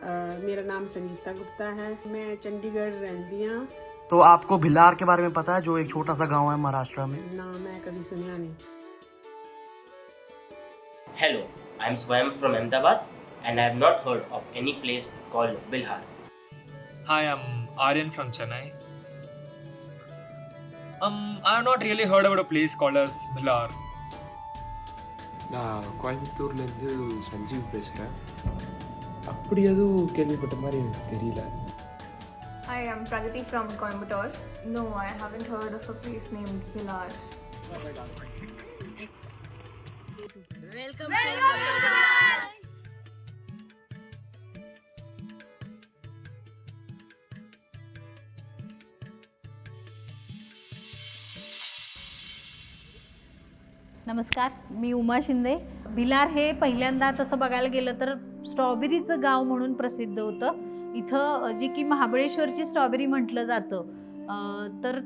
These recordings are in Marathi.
मेरा नाम संगीता गुप्ता है। मैं चंडीगढ़ रहती हाँ। तो आपको भिलार के बारे में पता है, जो एक छोटा सा गांव है महाराष्ट्र में? ना, मैं कभी सुनिया नहीं। Hello, I am Swayam from Ahmedabad and I have not heard of any place called Bilhar. Hi, I'm Aryan from Chennai. I have not really heard about a place called as Bhilar. நான் கோயம்புத்தூர்லேருந்து சஞ்சீவ் பேசுகிறேன். அப்படி எதுவும் கேள்விப்பட்ட மாதிரி எனக்கு தெரியல. Hi, I'm Pragati from Coimbatore. No, I haven't heard of a place named Bhilar. नमस्कार, मी उमा शिंदे. भिलार हे पहिल्यांदा तसं बघायला गेलं तर स्ट्रॉबेरीचं गाव म्हणून प्रसिद्ध होतं. इथं जी की महाबळेश्वरची स्ट्रॉबेरी म्हटलं जातं, तर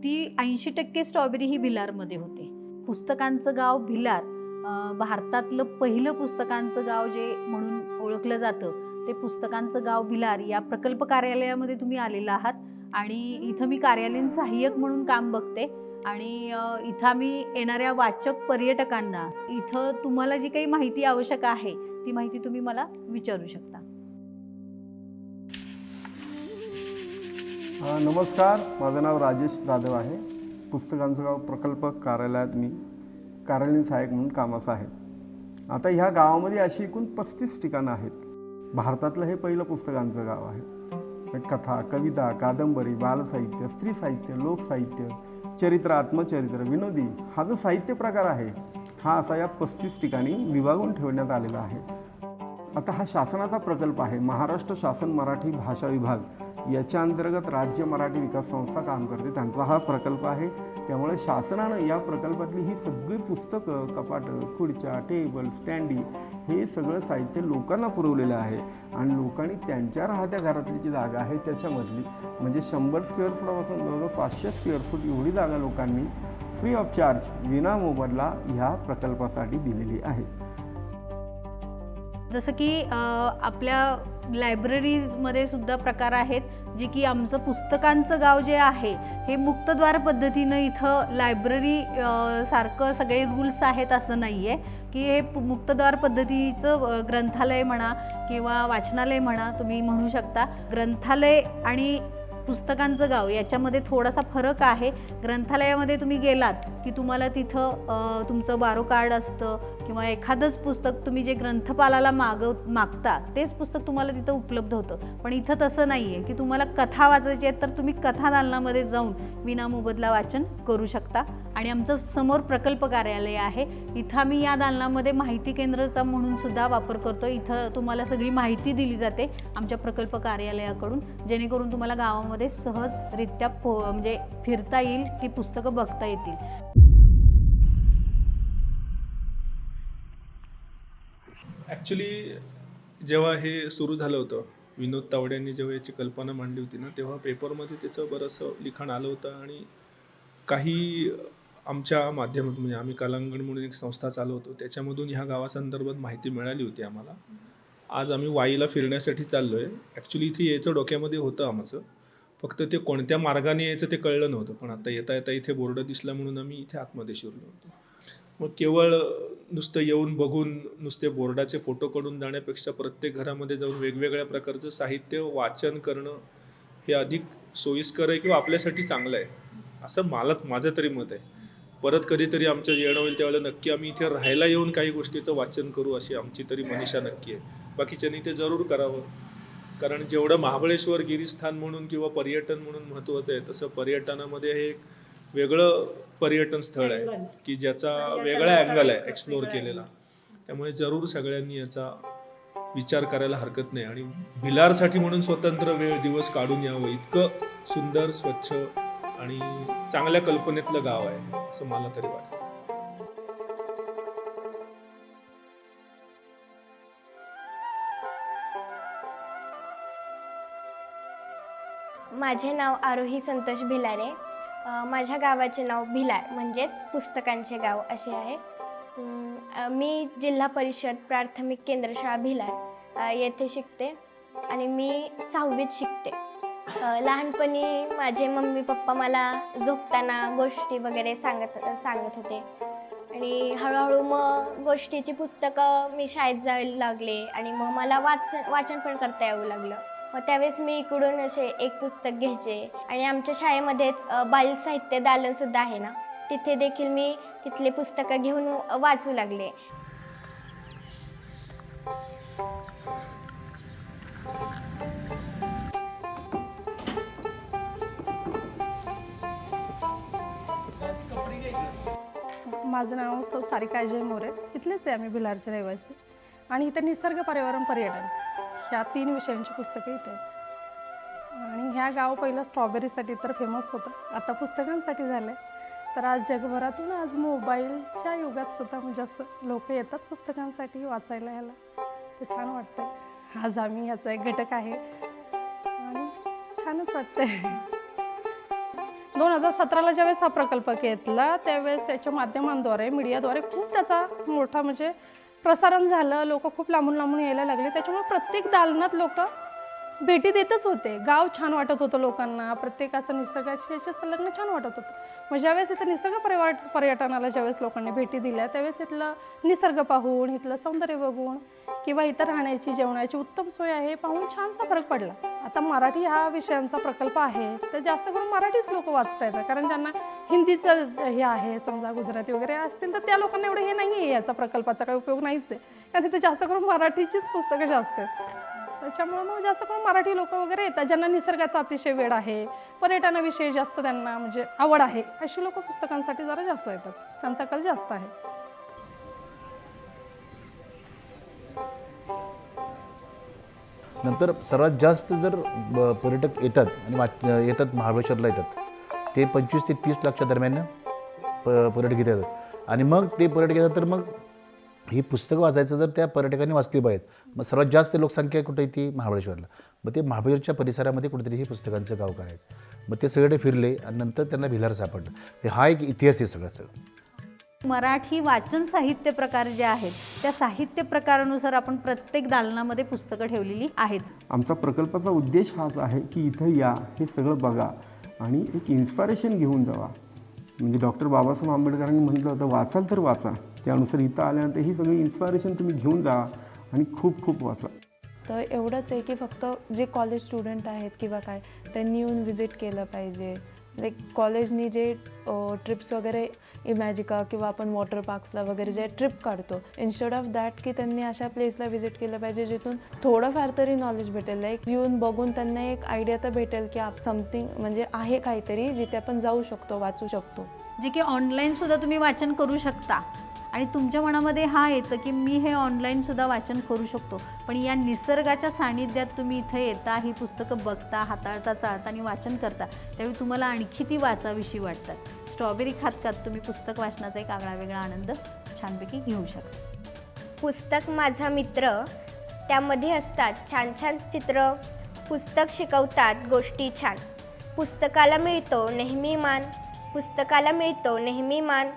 ती 80% स्ट्रॉबेरी ही भिलारमध्ये होते. पुस्तकांचं गाव भिलार, भारतातलं पहिलं पुस्तकांचं गाव जे म्हणून ओळखलं जातं, ते पुस्तकांचं गाव भिलार या प्रकल्प कार्यालयामध्ये तुम्ही आलेला आहात. आणि इथं मी कार्यालयीन सहाय्यक म्हणून काम बघते. आणि इथं आम्ही येणाऱ्या वाचक पर्यटकांना इथं तुम्हाला जी काही माहिती आवश्यक आहे ती माहिती तुम्ही मला विचारू शकता. नमस्कार, माझं नाव राजेश जाधव आहे. पुस्तकांचं गाव प्रकल्प कार्यालयात मी कार्यालयीन सहाय्यक म्हणून कामास आहे. आता ह्या गावामध्ये अशी एकूण 35 ठिकाणं आहेत. भारतातलं हे पहिलं पुस्तकांचं गाव आहे. कथा, कविता, कादंबरी, बालसाहित्य, स्त्री साहित्य, लोकसाहित्य, चरित्र, आत्मचरित्र, विनोदी हा जो साहित्य प्रकार आहे हा असा या 35 ठिकाणी विभागून ठेवण्यात आलेला आहे. आता हा शासनाचा प्रकल्प आहे. महाराष्ट्र शासन मराठी भाषा विभाग याच्या अंतर्गत राज्य मराठी विकास संस्था काम करते, त्यांचा हा प्रकल्प आहे. त्यामुळे शासनानं या प्रकल्पातली ही सगळी पुस्तकं, कपाटं, खुर्च्या, टेबल, स्टँडी हे सगळं साहित्य लोकांना पुरवलेलं आहे. आणि लोकांनी त्यांच्या राहत्या घरातली जी जागा आहे त्याच्यामधली म्हणजे 100 स्क्वेअर फूटापासून जवळजवळ 500 स्क्वेअर फूट एवढी जागा लोकांनी फ्री ऑफ चार्ज विना मोबदला ह्या प्रकल्पासाठी दिलेली आहे. जसं की आपल्या लायब्ररीमध्ये सुद्धा प्रकार आहेत, जे की आमचं पुस्तकांचं गाव जे आहे हे मुक्तद्वार पद्धतीनं इथं लायब्ररी सारखं सगळे रूल्स आहेत असं नाही आहे की हे मुक्तद्वार पद्धतीचं ग्रंथालय म्हणा किंवा वाचनालय म्हणा तुम्ही म्हणू शकता. ग्रंथालय आणि पुस्तकांचं गाव याच्यामध्ये थोडासा फरक आहे. ग्रंथालयामध्ये तुम्ही गेलात की तुम्हाला तिथं तुमचं बारो कार्ड असतं किंवा एखादंच पुस्तक तुम्ही जे ग्रंथपालाला मागता तेच पुस्तक तुम्हाला तिथं उपलब्ध होतं. पण इथं तसं नाही आहे की तुम्हाला कथा वाचायची आहेत तर तुम्ही कथा दालनामध्ये जाऊन विनामोबदला वाचन करू शकता. आणि आमचं समोर प्रकल्प कार्यालय आहे. इथं आम्ही या दालनामध्ये माहिती केंद्राचा म्हणून सुद्धा वापर करतो. इथं तुम्हाला सगळी माहिती दिली जाते आमच्या प्रकल्प कार्यालयाकडून, जेणेकरून तुम्हाला गावामध्ये सहजरित्या म्हणजे फिरता येईल, ती पुस्तकं बघता येतील. ॲक्च्युली जेव्हा हे सुरू झालं होतं, विनोद तावडे यांनी जेव्हा याची कल्पना मांडली होती ना, तेव्हा पेपरमध्ये त्याचं बरंचसं लिखाण आलं होतं. आणि काही आमच्या माध्यमातून म्हणजे आम्ही कलांगण म्हणून एक संस्था चालवतो, त्याच्यामधून ह्या गावासंदर्भात माहिती मिळाली होती आम्हाला. आज आम्ही वाईला फिरण्यासाठी चाललो आहे. ॲक्च्युली इथे यायचं डोक्यामध्ये होतं आमचं, फक्त ते कोणत्या मार्गाने यायचं ते कळलं नव्हतं. पण आता येता येता इथे बोर्ड दिसला म्हणून आम्ही इथे आतमध्ये शिरलो होतो. मग केवळ नुसतं येऊन बघून नुसते बोर्डाचे फोटो काढून जाण्यापेक्षा प्रत्येक घरामध्ये जाऊन वेगवेगळ्या प्रकारचं साहित्य वाचन करणं हे अधिक सोयीस्कर आहे किंवा आपल्यासाठी चांगलं आहे असं माझं तरी मत आहे. परत कधीतरी आमचं येणं होईल त्यावेळेला नक्की आम्ही इथे राहायला येऊन काही गोष्टीचं वाचन करू अशी आमची तरी मनीषा नक्की आहे. बाकीच्यांनी ते जरूर करावं, कारण जेवढं महाबळेश्वर गिरीस्थान म्हणून किंवा पर्यटन म्हणून महत्त्वाचं आहे, तसं पर्यटनामध्ये हे एक वेगळं पर्यटन स्थळ आहे की ज्याचा वेगळा अँगल आहे एक्सप्लोअर केलेला. त्यामुळे जरूर सगळ्यांनी याचा विचार करायला हरकत नाही. आणि भिलारसाठी म्हणून स्वतंत्र दिवस काढून यावं. इतकं सुंदर, स्वच्छ आणि चांगल्या कल्पनेतलं गाव आहे असं मला तरी वाटतं. माझे नाव आरोही संतोष भिलारे. माझ्या गावाचे नाव भिलार म्हणजेच पुस्तकांचे गाव असे आहे. मी जिल्हा परिषद प्राथमिक केंद्रशाळा भिलार येथे शिकते. आणि मी 6वीत शिकते. लहानपणी माझे मम्मी पप्पा मला झोपताना गोष्टी वगैरे सांगत होते आणि हळूहळू मग गोष्टीची पुस्तकं मी शाळेत जायला लागले आणि मग मला वाचन पण करता येऊ लागलं. मग त्यावेळेस मी इकडून असे एक पुस्तक घ्यायचे आणि आमच्या शाळेमध्येच बाल साहित्य दालनसुद्धा आहे ना, तिथे देखील मी तिथले पुस्तकं घेऊन वाचू लागले. माझं नाव सौ सारिका अजय मोरे. इथलेच आहे आम्ही भिलारचे रहिवासी आणि इथे निसर्ग पर्यावरण पर्यटन ह्या 3 विषयांची पुस्तकं इथे आहेत. आणि ह्या गाव पहिलं स्ट्रॉबेरीसाठी तर फेमस होतं, आता पुस्तकांसाठी झालं आहे. तर आज जगभरातून आज मोबाईलच्या युगात सुद्धा म्हणजे असं लोक येतात पुस्तकांसाठी वाचायला ह्याला, ते छान वाटतं. आज आम्ही ह्याचा एक घटक आहे आणि छानच वाटतंय. 2017ला ज्यावेळेस हा प्रकल्प घेतला त्यावेळेस त्याच्या माध्यमांद्वारे मीडियाद्वारे खूप त्याचा मोठा म्हणजे प्रसारण झालं. लोक खूप लांबून लांबून यायला लागले. त्याच्यामुळे प्रत्येक दालनात लोक भेटी देतच होते. गाव छान वाटत होतं लोकांना, प्रत्येक असं निसर्गाशी याच्या संलग्न छान वाटत होतं. मग ज्यावेळेस इथं निसर्ग पर्यटनाला ज्यावेळेस लोकांनी भेटी दिल्या त्यावेळेस इथलं निसर्ग पाहून, इथलं सौंदर्य बघून किंवा इथं राहण्याची जेवणाची उत्तम सोय आहे पाहून छानसा फरक पडला. आता मराठी हा विषयांचा प्रकल्प आहे तर जास्त करून मराठीच लोक वाचता येतात, कारण ज्यांना हिंदीचं हे आहे समजा गुजराती वगैरे असतील तर त्या लोकांना एवढं हे नाही आहे, याचा प्रकल्पाचा काही उपयोग नाहीच आहे, कारण तिथे जास्त करून मराठीचीच पुस्तकं जास्त आहेत. त्याच्यामुळे मग जास्त करून मराठी लोक वगैरे येतात ज्यांना निसर्गाचा अतिशय वेळ आहे, पर्यटनाविषयी जास्त त्यांना म्हणजे आवड आहे, अशी लोक पुस्तकांसाठी जरा जास्त येतात, त्यांचा कल जास्त आहे. नंतर सर्वात जास्त जर पर्यटक येतात आणि येतात महाबळेश्वरला येतात ते 25 ते 30 लाखच्या दरम्यान पर्यटक येतात. आणि मग ते पर्यटक येतात तर मग ही पुस्तकं वाचायचं जर त्या पर्यटकांनी वाचली पाहिजेत. मग सर्वात जास्त लोकसंख्या कुठे येते महाबळेश्वरला. मग ते महाबळेश्वरच्या परिसरामध्ये कुठेतरी हे पुस्तकांचं गाव काय. मग ते सगळे फिरले आणि नंतर त्यांना भिलार सापडलं. हा एक इतिहास आहे सगळं. मराठी वाचन साहित्य प्रकार जे आहेत त्या साहित्य प्रकारानुसार आपण प्रत्येक दालनामध्ये पुस्तकं ठेवलेली आहेत. आमचा प्रकल्पाचा उद्देश हाच आहे की इथं या, हे सगळं बघा आणि एक इन्स्पायरेशन घेऊन जावा. म्हणजे डॉक्टर बाबासाहेब आंबेडकरांनी म्हटलं होतं वाचाल तर वाचा, त्यानुसार इथं आल्यानंतर ही सगळी इन्स्पायरेशन तुम्ही घेऊन जा आणि खूप खूप वाचा. तर एवढंच आहे की फक्त जे कॉलेज स्टुडंट आहेत किंवा काय त्यांनी येऊन व्हिजिट केलं पाहिजे. लाईक कॉलेजनी जे ट्रिप्स वगैरे इमॅजिका किंवा आपण वॉटर पार्क्सला वगैरे जे ट्रिप काढतो, इन्स्टेड ऑफ दॅट की त्यांनी अशा प्लेसला व्हिजिट केलं पाहिजे जिथून थोडंफार तरी नॉलेज भेटेल. लाईक येऊन बघून त्यांना एक आयडिया तर भेटेल की समथिंग म्हणजे आहे काहीतरी जिथे आपण जाऊ शकतो, वाचू शकतो. जे की ऑनलाईनसुद्धा तुम्ही वाचन करू शकता आणि तुमच्या मनामध्ये हा येतं की मी हे ऑनलाईनसुद्धा वाचन करू शकतो, पण या निसर्गाच्या सानिध्यात तुम्ही इथे येता, ही पुस्तकं बघता, हाताळता, चाळता आणि वाचन करता, त्यावेळी तुम्हाला आणखी ती वाचाविषयी वाटतात. स्ट्रॉबेरी खात खात तुम्ही पुस्तक वाचनाचा एक आगळा वेगळा आनंद छानपैकी घेऊ शकता. पुस्तक माझा मित्र, त्यामध्ये असतात छान छान चित्र, पुस्तक शिकवतात गोष्टी छान. पुस्तकाला मिळतो नेहमी मान, पुस्तकाला मिळतो नेहमी मान.